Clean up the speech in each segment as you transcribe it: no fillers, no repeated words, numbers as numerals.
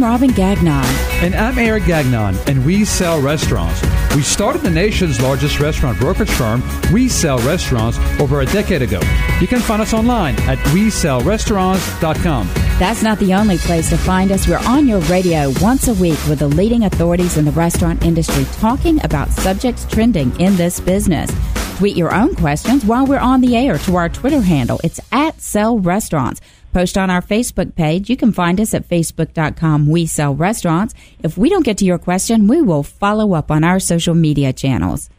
I'm Robin Gagnon. And I'm Eric Gagnon, and we sell restaurants. We started the nation's largest restaurant brokerage firm, We Sell Restaurants, over a decade ago. You can find us online at WeSellRestaurants.com. That's not the only place to find us. We're on your radio once a week with the leading authorities in the restaurant industry talking about subjects trending in this business. Tweet your own questions while we're on the air to our Twitter handle. It's at Sell Restaurants. Post on our Facebook page. You can find us at facebook.com We Sell Restaurants. If we don't get to your question, we will follow up on our social media channels.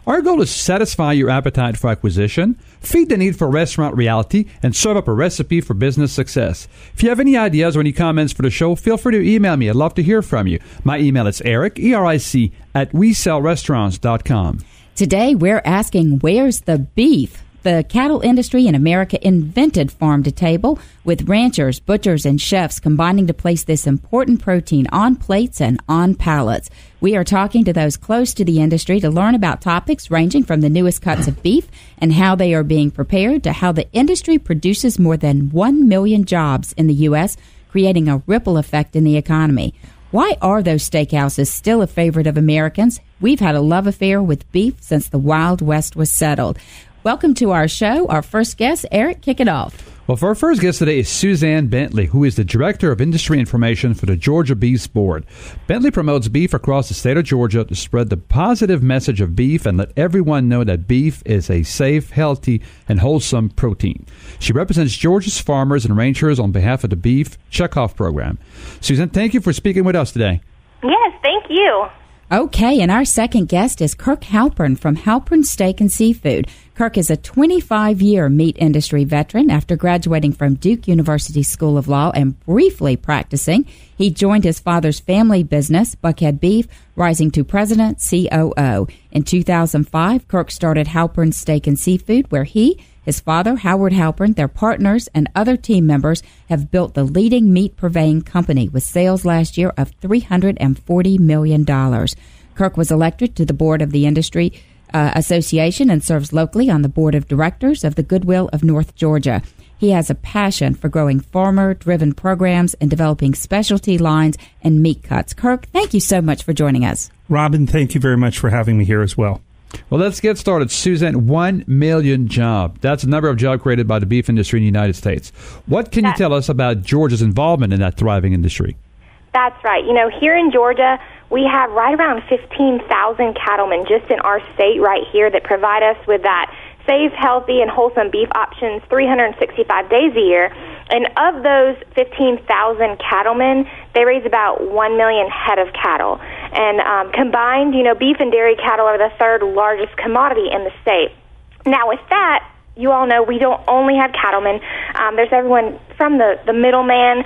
Our goal is to satisfy your appetite for acquisition, feed the need for restaurant reality, and serve up a recipe for business success. If you have any ideas or any comments for the show, feel free to email me. I'd love to hear from you. My email is Eric, E-R-I-C, at WeSellRestaurants.com. Today, we're asking, where's the beef? The cattle industry in America invented farm-to-table, with ranchers, butchers, and chefs combining to place this important protein on plates and on pallets. We are talking to those close to the industry to learn about topics ranging from the newest cuts of beef and how they are being prepared to how the industry produces more than 1 million jobs in the U.S., creating a ripple effect in the economy. Why are those steakhouses still a favorite of Americans? We've had a love affair with beef since the Wild West was settled. Welcome to our show. Our first guest, Eric, kick it off. Well, for our first guest today is Suzanne Bentley, who is the Director of Industry Information for the Georgia Beef Board. Bentley promotes beef across the state of Georgia to spread the positive message of beef and let everyone know that beef is a safe, healthy, and wholesome protein. She represents Georgia's farmers and ranchers on behalf of the Beef Checkoff Program. Suzanne, thank you for speaking with us today. Yes, thank you. Okay, and our second guest is Kirk Halpern from Halpern Steak and Seafood. Kirk is a 25-year meat industry veteran. After graduating from Duke University School of Law and briefly practicing, he joined his father's family business, Buckhead Beef, rising to president, COO. In 2005, Kirk started Halpern Steak and Seafood, where he, his father, Howard Halpern, their partners, and other team members have built the leading meat purveying company with sales last year of $340 million. Kirk was elected to the board of the industry association and serves locally on the board of directors of the Goodwill of North Georgia. He has a passion for growing farmer-driven programs and developing specialty lines and meat cuts. Kirk, thank you so much for joining us. Robin, thank you very much for having me here as well. Well, let's get started. Suzanne, 1 million jobs. That's the number of jobs created by the beef industry in the United States. What can you tell us about Georgia's involvement in that thriving industry? That's right. You know, here in Georgia, we have right around 15,000 cattlemen just in our state right here that provide us with that safe, healthy, and wholesome beef options 365 days a year. And of those 15,000 cattlemen, they raise about 1 million head of cattle. And combined, you know, beef and dairy cattle are the third largest commodity in the state. Now, with that, you all know we don't only have cattlemen. There's everyone from the middleman,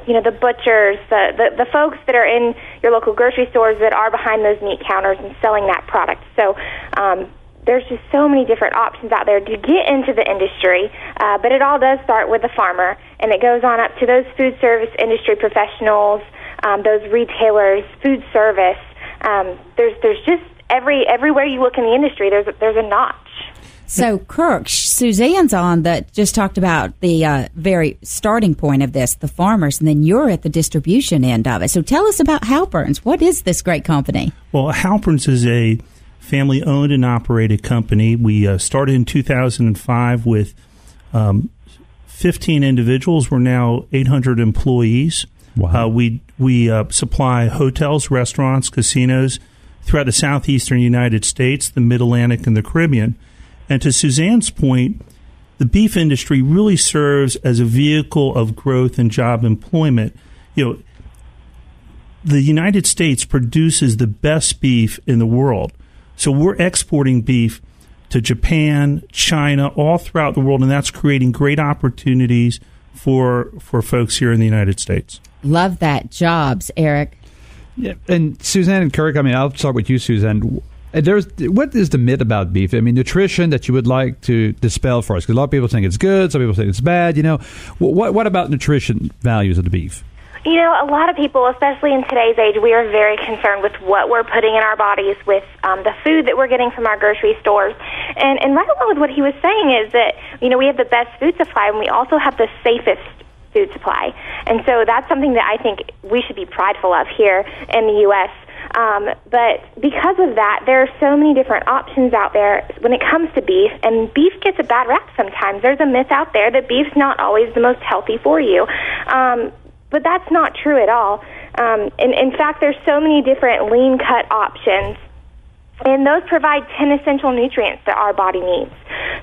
you know, the butchers, the folks that are in your local grocery stores that are behind those meat counters and selling that product. So there's just so many different options out there to get into the industry, but it all does start with the farmer, and it goes on up to those food service industry professionals, those retailers, food service. There's just everywhere you look in the industry, there's a notch. So, Kirk, Suzanne's on that just talked about the very starting point of this, the farmers, and then you're at the distribution end of it. So tell us about Halpern's. What is this great company? Well, Halpern's is a family-owned and operated company. We started in 2005 with 15 individuals. We're now 800 employees. Wow. We supply hotels, restaurants, casinos throughout the southeastern United States, the Mid-Atlantic, and the Caribbean. And to Suzanne's point, the beef industry really serves as a vehicle of growth and job employment. You know, the United States produces the best beef in the world. So we're exporting beef to Japan, China, all throughout the world, and that's creating great opportunities for folks here in the United States. Love that. Jobs, Eric. Yeah, and Suzanne and Kirk, I mean, I'll start with you, Suzanne. What is the myth about beef? I mean, nutrition that you would like to dispel for us? Because a lot of people think it's good, some people think it's bad. You know, what about nutrition values of the beef? You know, a lot of people, especially in today's age, we are very concerned with what we're putting in our bodies, with the food that we're getting from our grocery stores. And right along with what he was saying is that, you know, we have the best food supply, and we also have the safest food supply. And so that's something that I think we should be prideful of here in the U.S. But because of that, there are so many different options out there when it comes to beef, and beef gets a bad rap sometimes. There's a myth out there that beef's not always the most healthy for you. But that's not true at all. In fact, there's so many different lean cut options, and those provide 10 essential nutrients that our body needs.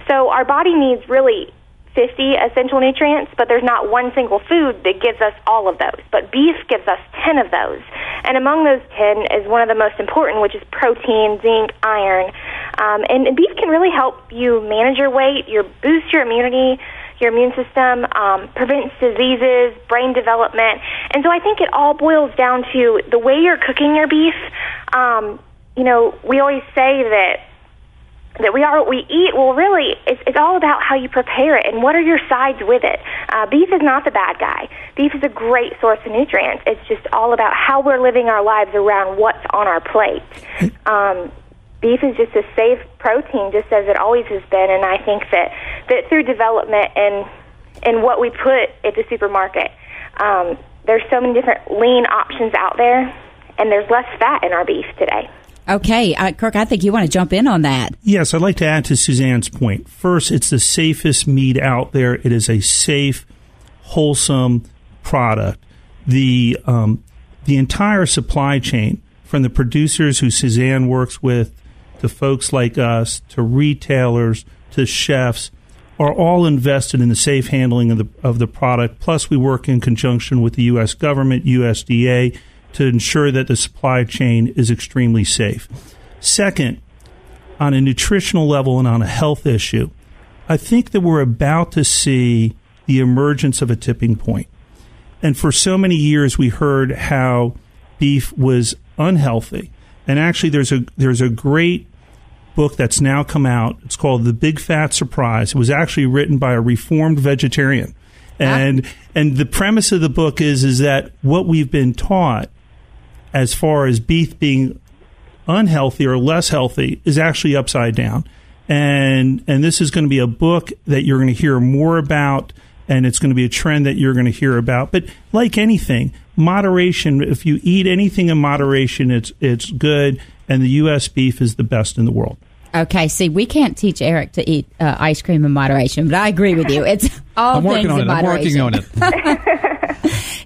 So our body needs really 50 essential nutrients, but there's not one single food that gives us all of those. But beef gives us 10 of those. And among those 10 is one of the most important, which is protein, zinc, iron. And beef can really help you manage your weight, boost your immunity, your immune system, prevents diseases, brain development. And so I think it all boils down to the way you're cooking your beef. We always say that we are what we eat. Well, really, it's all about how you prepare it and what are your sides with it. Beef is not the bad guy. Beef is a great source of nutrients. It's just all about how we're living our lives around what's on our plate. Beef is just a safe protein, just as it always has been, and I think that through development and what we put at the supermarket, there's so many different lean options out there, and there's less fat in our beef today. Okay, Kirk, I think you want to jump in on that. Yes, I'd like to add to Suzanne's point. First, it's the safest meat out there. It is a safe, wholesome product. The entire supply chain, from the producers who Suzanne works with, to folks like us, to retailers, to chefs, are all invested in the safe handling of the product. Plus, we work in conjunction with the U.S. government, USDA, to ensure that the supply chain is extremely safe. Second, on a nutritional level and on a health issue, I think that we're about to see the emergence of a tipping point. And for so many years, we heard how beef was unhealthy. And actually, there's a great book that's now come out. It's called The Big Fat Surprise. It was actually written by a reformed vegetarian. And the premise of the book is that what we've been taught as far as beef being unhealthy or less healthy is actually upside down. And this is going to be a book that you're going to hear more about, and it's going to be a trend that you're going to hear about. But like anything, moderation, if you eat anything in moderation, it's good, and the U.S. beef is the best in the world. Okay, see, we can't teach Eric to eat ice cream in moderation, but I agree with you. It's all things in moderation. I'm working on it.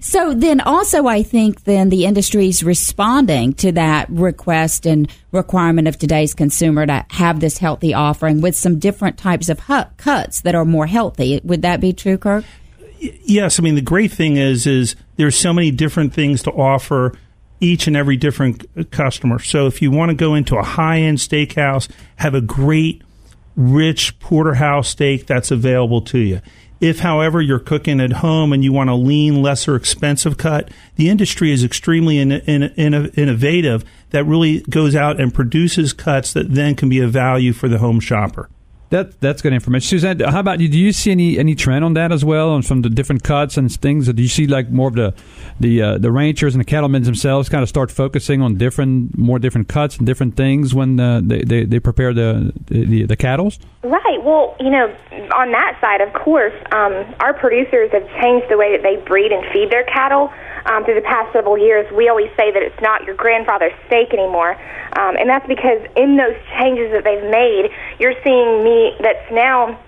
So then also I think then the industry's responding to that request and requirement of today's consumer to have this healthy offering with some different types of cuts that are more healthy. Would that be true, Kirk? Yes. I mean, the great thing is there's so many different things to offer each and every different customer. So if you want to go into a high-end steakhouse, have a great, rich porterhouse steak that's available to you. If, however, you're cooking at home and you want a lean, lesser expensive cut, the industry is extremely innovative that really goes out and produces cuts that then can be of value for the home shopper. That's good information. Suzanne, how about you? Do you see any trend on that as well, and from the different cuts and things? Or do you see like more of the ranchers and the cattlemen themselves kind of start focusing on more different cuts and different things when they prepare the cattle? Right. Well, on that side, of course, our producers have changed the way that they breed and feed their cattle. Through the past several years, we always say that it's not your grandfather's steak anymore. And that's because in those changes that they've made, you're seeing meat that's now,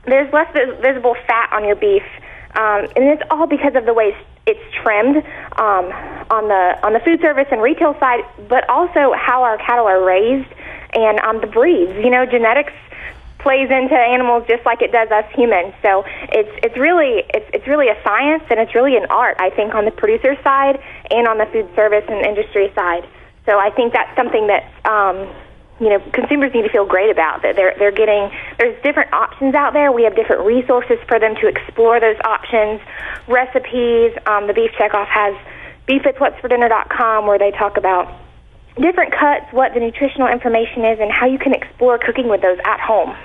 there's less visible fat on your beef. And it's all because of the way it's trimmed on the food service and retail side, but also how our cattle are raised and the breeds. Genetics plays into animals just like it does us humans. So it's really a science, and it's really an art, I think, on the producer side and on the food service and industry side. So I think that's something that consumers need to feel great about, that they're getting. There's different options out there. We have different resources for them to explore those options, recipes. The Beef Checkoff has beefitswhatsfordinner.com, where they talk about different cuts, what the nutritional information is, and how you can explore cooking with those at home.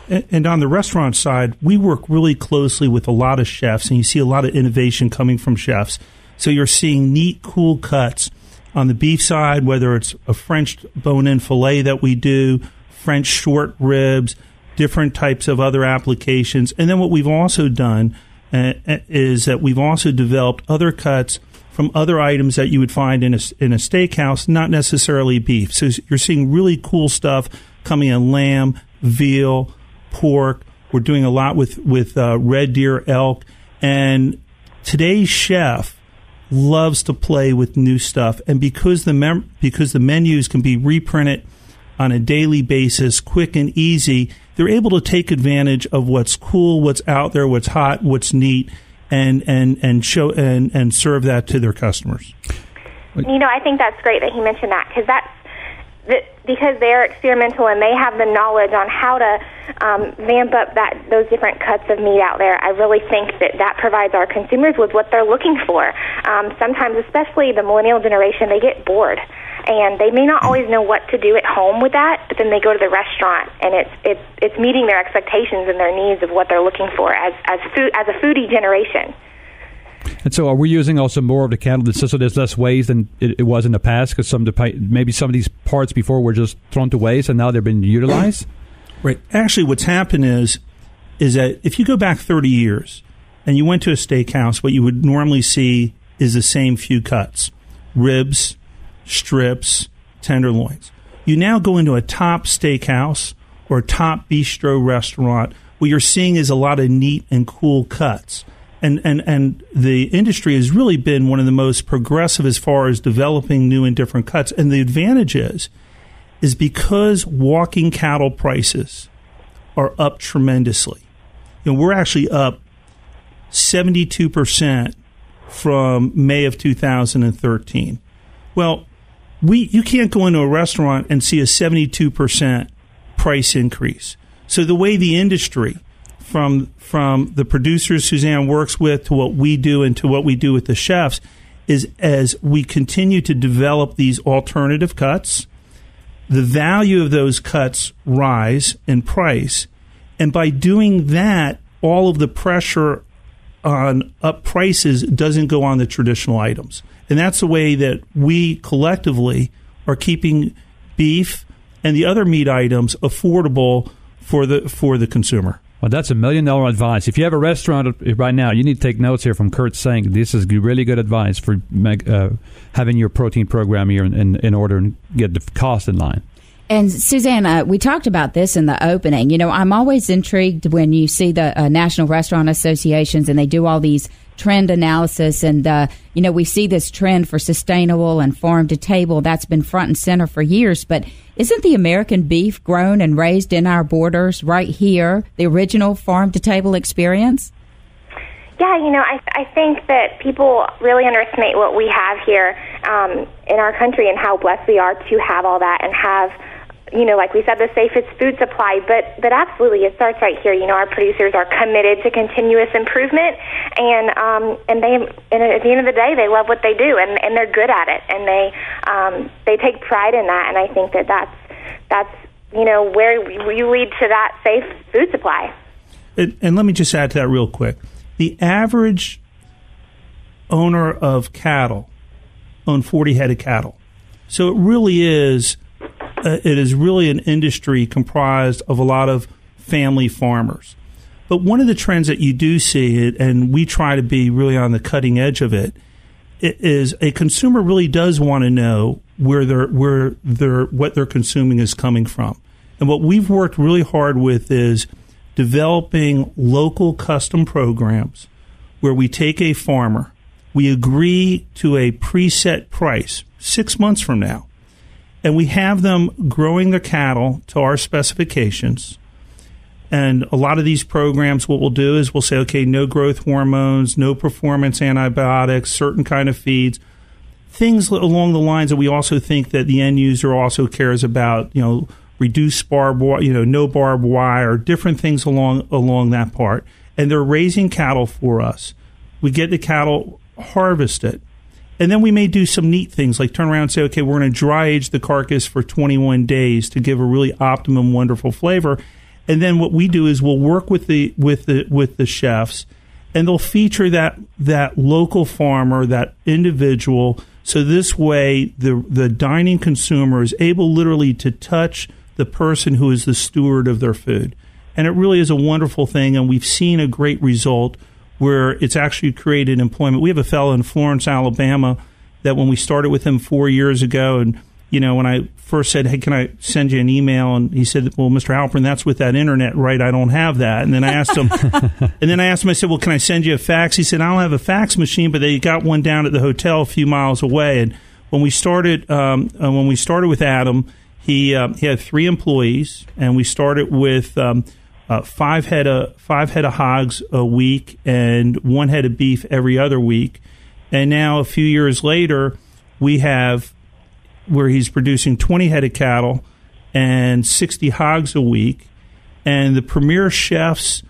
And on the restaurant side, we work really closely with a lot of chefs, and you see a lot of innovation coming from chefs. So you're seeing neat, cool cuts on the beef side, whether it's a French bone-in filet that we do, French short ribs, different types of other applications. And then what we've also done, is that we've also developed other cuts from other items that you would find in a steakhouse, not necessarily beef. So you're seeing really cool stuff coming in: lamb, veal, pork. We're doing a lot with red deer, elk, and today's chef loves to play with new stuff. And because the menus can be reprinted on a daily basis, quick and easy, they're able to take advantage of what's cool, what's out there, what's hot, what's neat, and show and serve that to their customers. I think that's great that he mentioned that, because they're experimental and they have the knowledge on how to vamp up those different cuts of meat out there. I really think that provides our consumers with what they're looking for. Sometimes, especially the millennial generation, they get bored, and they may not always know what to do at home with that, but then they go to the restaurant, and it's meeting their expectations and their needs of what they're looking for as a foodie generation. And so, are we using also more of the cattle so there's less waste than it was in the past? Because maybe some of these parts before were just thrown to waste, and now they're being utilized. Right. Actually, what's happened is that if you go back 30 years and you went to a steakhouse, what you would normally see is the same few cuts: ribs, strips, tenderloins. You now go into a top steakhouse or a top bistro restaurant, what you're seeing is a lot of neat and cool cuts. And the industry has really been one of the most progressive as far as developing new and different cuts. And the advantage is because walking cattle prices are up tremendously. We're actually up 72% from May of 2013. Well, you can't go into a restaurant and see a 72% price increase. So the way the industry, from the producers Suzanne works with to what we do and to what we do with the chefs, is as we continue to develop these alternative cuts, the value of those cuts rise in price. And by doing that, all of the pressure on up prices doesn't go on the traditional items. And that's the way that we collectively are keeping beef and the other meat items affordable for the consumer. Well, that's $1 million advice. If you have a restaurant right now, you need to take notes here from Kurt saying this is really good advice for having your protein program here in order and get the cost in line. And Suzanne, we talked about this in the opening. I'm always intrigued when you see the National Restaurant Associations and they do all these trend analysis, and we see this trend for sustainable and farm to table. That's been front and center for years. But isn't the American beef grown and raised in our borders right here the original farm to table experience? Yeah, I think that people really underestimate what we have here in our country and how blessed we are to have all that and have, like we said, the safest food supply. But absolutely, it starts right here. Our producers are committed to continuous improvement, and at the end of the day, they love what they do, and they're good at it, and they take pride in that. And I think that's where we lead to that safe food supply. And let me just add to that real quick. The average owner of cattle owned 40 head of cattle. So it really is really an industry comprised of a lot of family farmers. But one of the trends that you do see, and we try to be really on the cutting edge of it, is a consumer really does want to know what they're consuming is coming from. And what we've worked really hard with is developing local custom programs where we take a farmer, we agree to a preset price 6 months from now, and we have them growing their cattle to our specifications. And a lot of these programs, what we'll do is we'll say, okay, no growth hormones, no performance antibiotics, certain kind of feeds, things along the lines that we also think that the end user also cares about, reduce no barbed wire, different things along that part. And they're raising cattle for us. We get the cattle harvested. And then we may do some neat things like turn around and say, okay, we're going to dry age the carcass for 21 days to give a really optimum, wonderful flavor. And then what we do is we'll work with the chefs, and they'll feature that local farmer, that individual. So this way, the dining consumer is able literally to touch the person who is the steward of their food. And it really is a wonderful thing, and we've seen a great result where it's actually created employment. We have a fellow in Florence, Alabama, that when we started with him 4 years ago, and when I first said, "Hey, can I send you an email?" and he said, "Well, Mr. Halpern, that's with that internet, right? I don't have that." And then I asked him, I said, "Well, can I send you a fax?" He said, "I don't have a fax machine, but they got one down at the hotel a few miles away." And when we started with Adam, he had 3 employees, and we started with 5 head of hogs a week and 1 head of beef every other week. And now, a few years later, we have where he's producing 20 head of cattle and 60 hogs a week. And the premier chefs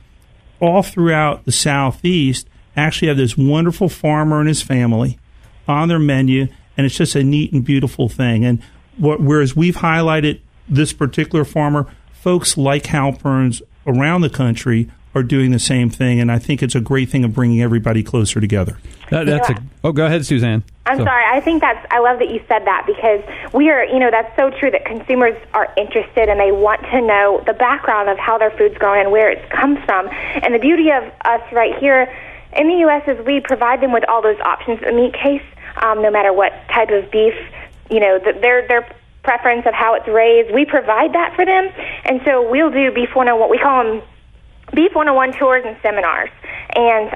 all throughout the Southeast actually have this wonderful farmer and his family on their menu, and it's just a neat and beautiful thing. And whereas we've highlighted this particular farmer, folks like Halpern's around the country are doing the same thing, and I think it's a great thing of bringing everybody closer together. Go ahead, Suzanne. I'm sorry. I love that you said that, because we are, that's so true that consumers are interested and they want to know the background of how their food's grown and where it comes from. And the beauty of us right here in the U.S. is we provide them with all those options in the meat case, no matter what type of beef, their preference of how it's raised. We provide that for them. And so we'll do Beef 101, what we call them Beef 101 tours and seminars. And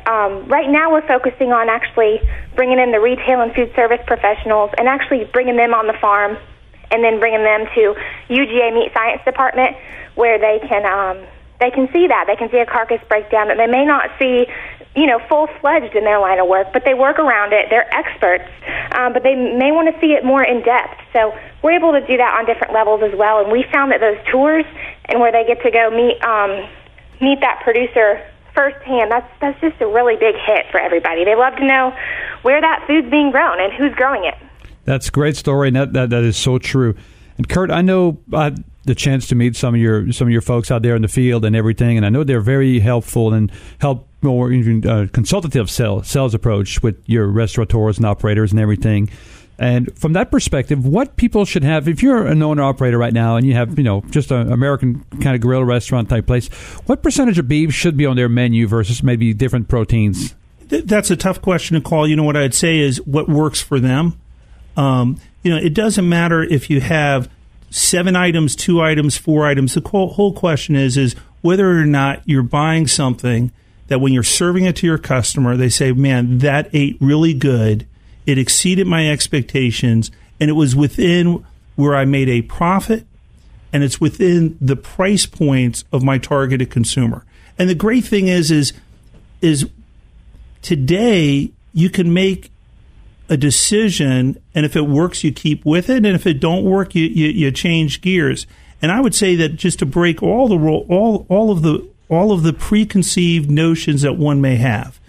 right now we're focusing on actually bringing in the retail and food service professionals and actually bringing them on the farm and then bringing them to UGA Meat Science Department, where they can see that. They can see a carcass breakdown that they may not see, full-fledged in their line of work, but they work around it. They're experts, but they may want to see it more in depth. So we're able to do that on different levels as well. And we found that those tours and where they get to go meet that producer firsthand, that's just a really big hit for everybody. They love to know where that food's being grown and who's growing it. That's a great story, and that is so true. And Kurt, I know I had the chance to meet some of your folks out there in the field and everything, and I know they're very helpful and help more consultative sales approach with your restaurateurs and operators and everything. And from that perspective, what people should have, if you're an owner-operator right now and you have, just an American kind of grill restaurant type place, what percentage of beef should be on their menu versus maybe different proteins? That's a tough question to call. What I'd say is what works for them. It doesn't matter if you have 7 items, 2 items, 4 items. The whole question is whether or not you're buying something that when you're serving it to your customer, they say, man, that ate really good. It exceeded my expectations, and it was within where I made a profit, and it's within the price points of my targeted consumer. And the great thing is today you can make a decision, and if it works, you keep with it, and if it don't work, you change gears. And I would say that just to break all of the preconceived notions that one may have,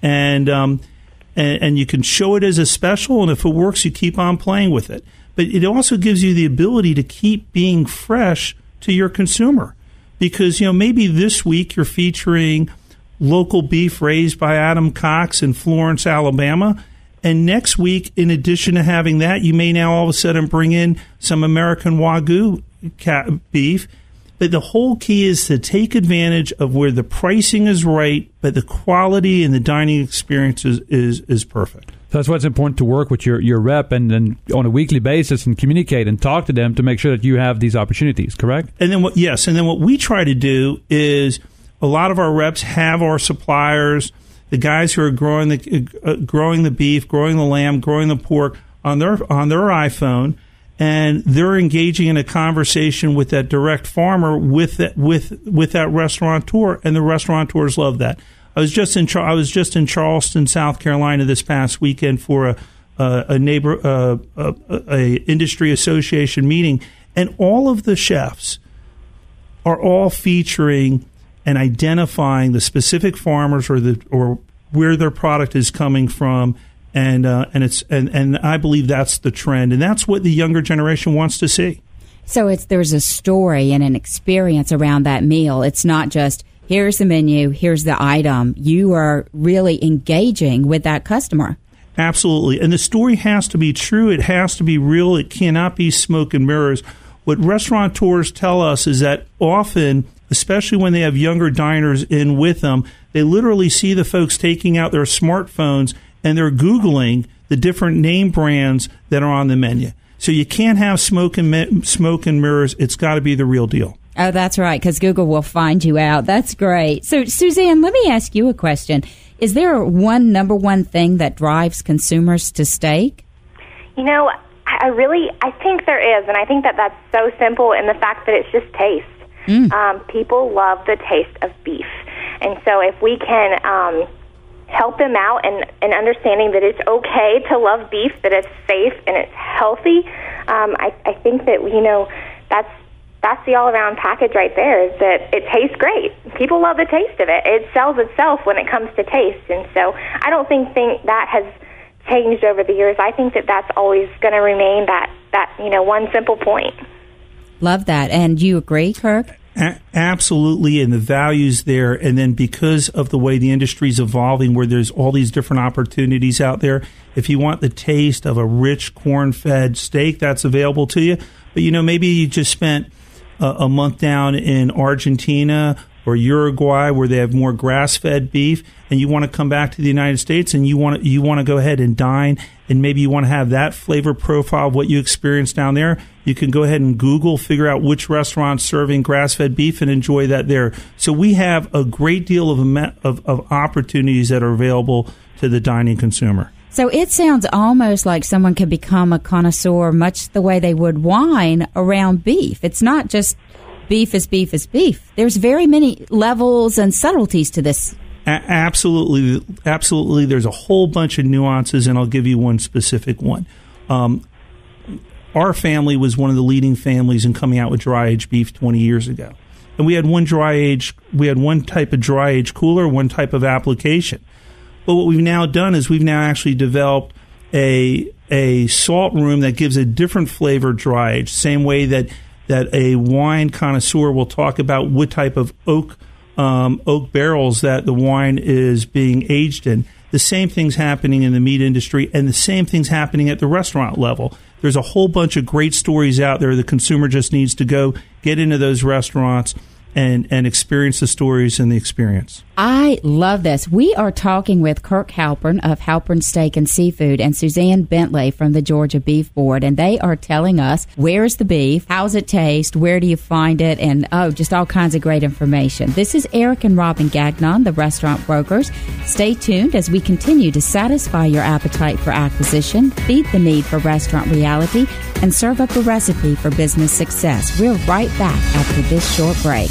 and you can show it as a special, and if it works, you keep on playing with it. But it also gives you the ability to keep being fresh to your consumer, because maybe this week you're featuring local beef raised by Adam Cox in Florence, Alabama, and next week, in addition to having that, you may now all of a sudden bring in some American Wagyu beef. But the whole key is to take advantage of where the pricing is right, but the quality and the dining experience is perfect. So that's why it's important to work with your rep and on a weekly basis and communicate and talk to them to make sure that you have these opportunities, correct? And then what we try to do is a lot of our reps have our suppliers, the guys who are growing the beef, growing the lamb, growing the pork on their iPhone. And they're engaging in a conversation with that direct farmer with that restaurateur, and the restaurateurs love that. I was just in Charleston, South Carolina this past weekend for a industry association meeting, and all of the chefs are all featuring and identifying the specific farmers or where their product is coming from. And I believe that's the trend, and that's what the younger generation wants to see. So there's a story and an experience around that meal. It's not just here's the menu, here's the item. You are really engaging with that customer. Absolutely, and the story has to be true. It has to be real. It cannot be smoke and mirrors. What restaurateurs tell us is that often especially when they have younger diners in with them. They literally see the folks taking out their smartphones and they're Googling the different name brands that are on the menu. So you can't have smoke and mirrors. It's got to be the real deal. Oh, that's right, because Google will find you out. That's great. So, Suzanne, let me ask you a question. Is there number one thing that drives consumers to steak? You know, I think there is, and I think that that's so simple in the fact that it's just taste. People love the taste of beef. And so if we can help them out and understanding that it's okay to love beef, that it's safe and it's healthy, I think that, you know, that's the all-around package right there, is that it tastes great. People love the taste of it. It sells itself when it comes to taste. And so I don't think that has changed over the years. I think that that's always going to remain that you know, one simple point. Love that. And you agree, Kirk? Absolutely, and the values there. And then because of the way the industry is evolving, where there's all these different opportunities out there, if you want the taste of a rich corn-fed steak, that's available to you. But, you know, maybe you just spent a month down in Argentina or Uruguay where they have more grass-fed beef, and you want to come back to the United States and you want to go ahead and dine, and maybe you want to have that flavor profile of what you experienced down there. You can go ahead and Google, figure out which restaurant's serving grass-fed beef, and enjoy that there. So we have a great deal of opportunities that are available to the dining consumer. So it sounds almost like someone could become a connoisseur much the way they would wine around beef. It's not just beef is beef is beef. There's very many levels and subtleties to this. Absolutely. Absolutely. There's a whole bunch of nuances, and I'll give you one specific one. Our family was one of the leading families in coming out with dry-aged beef 20 years ago. And we had one type of dry-aged cooler, one type of application. But what we've now done is we've now actually developed a salt room that gives a different flavor dry age. Same way that a wine connoisseur will talk about what type of oak barrels that the wine is being aged in. The same thing's happening in the meat industry, and the same thing's happening at the restaurant level. There's a whole bunch of great stories out there. The consumer just needs to go get into those restaurants and experience the stories and the experience. I love this. We are talking with Kirk Halpern of Halpern Steak and Seafood and Suzanne Bentley from the Georgia Beef Board, and they are telling us where's the beef, how's it taste, where do you find it, and just all kinds of great information. This is Eric and Robin Gagnon, the Restaurant Brokers. Stay tuned as we continue to satisfy your appetite for acquisition, feed the need for restaurant reality, and serve up a recipe for business success. We're right back after this short break.